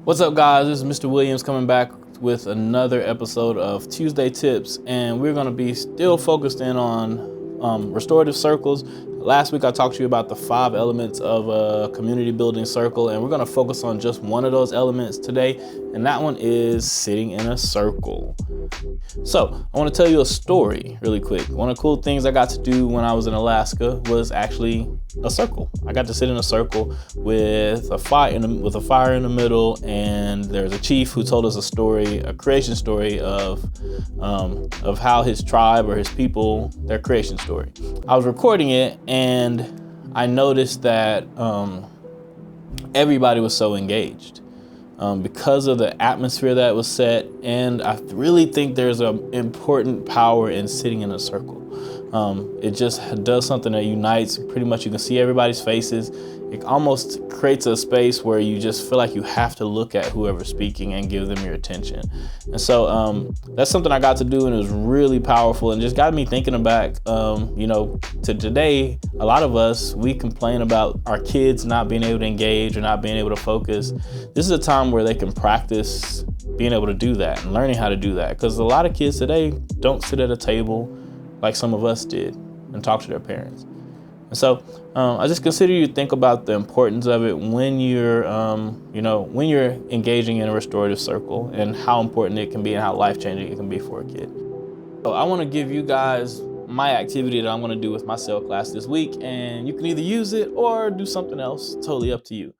What's up, guys? This is Mr. Williams coming back with another episode of Tuesday Tips, and we're going to be still focused in on restorative circles. Last week I talked to you about the 5 elements of a community building circle, and we're going to focus on just one of those elements today, and that one is sitting in a circle. So I want to tell you a story really quick. One of the cool things I got to do when I was in Alaska was actually a circle. I got to sit in a circle with a fire in the middle, and there's a chief who told us a story, a creation story of how his tribe or his people, their creation story. I was recording it, and I noticed that everybody was so engaged. Because of the atmosphere that was set, and I really think there's an important power in sitting in a circle. It just does something that unites. Pretty much you can see everybody's faces. It almost creates a space where you just feel like you have to look at whoever's speaking and give them your attention. And so that's something I got to do, and it was really powerful and just got me thinking back, to today. A lot of us, we complain about our kids not being able to engage or not being able to focus. This is a time where they can practice being able to do that and learning how to do that, because a lot of kids today don't sit at a table like some of us did and talk to their parents. And so I just consider you to think about the importance of it when you're, when you're engaging in a restorative circle, and how important it can be and how life-changing it can be for a kid. So I want to give you guys my activity that I'm going to do with my cell class this week, and you can either use it or do something else. Totally up to you.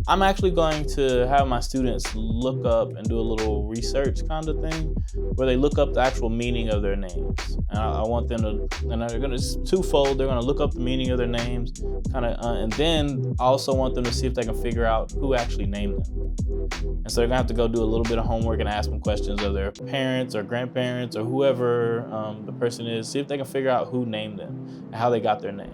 I'm actually going to have my students look up and do a little research kind of thing where they look up the actual meaning of their names. And I want them to, and they're going to twofold. They're going to look up the meaning of their names, and then I also want them to see if they can figure out who actually named them. And so they're gonna have to go do a little bit of homework and ask them questions of their parents or grandparents or whoever the person is, see if they can figure out who named them and how they got their name.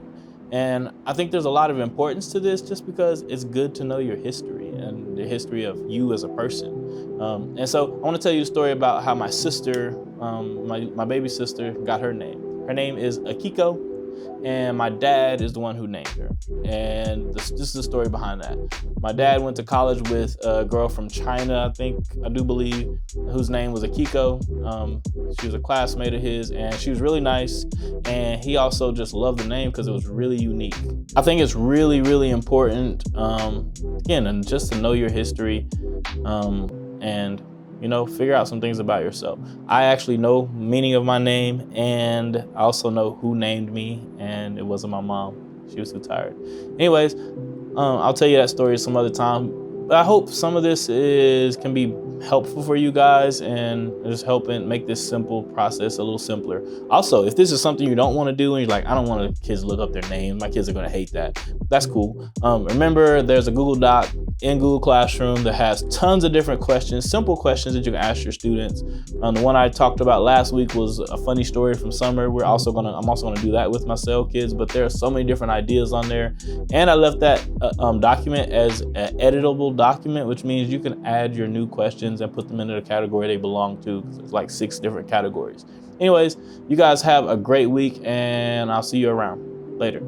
And I think there's a lot of importance to this, just because it's good to know your history and the history of you as a person. And so I want to tell you a story about how my sister, my baby sister, got her name. Her name is Akiko, and my dad is the one who named her. And this is the story behind that. My dad went to college with a girl from China, I do believe, whose name was Akiko. She was a classmate of his, and she was really nice. And he also just loved the name because it was really unique. I think it's really, really important, again, and just to know your history, and figure out some things about yourself. I actually know meaning of my name, and I also know who named me, and it wasn't my mom. She was too tired. Anyways, I'll tell you that story some other time. But I hope some of this can be helpful for you guys, and just helping make this simple process a little simpler. Also, if this is something you don't want to do and you're like, I don't want kids to look up their name, my kids are going to hate that, that's cool. Remember, there's a Google Doc in Google Classroom that has tons of different questions, simple questions that you can ask your students. The one I talked about last week was a funny story from summer. I'm also gonna do that with my cell kids, but there are so many different ideas on there. And I left that document as an editable document, which means you can add your new questions and put them into the category they belong to, because it's like 6 different categories. Anyways, you guys have a great week, and I'll see you around. Later.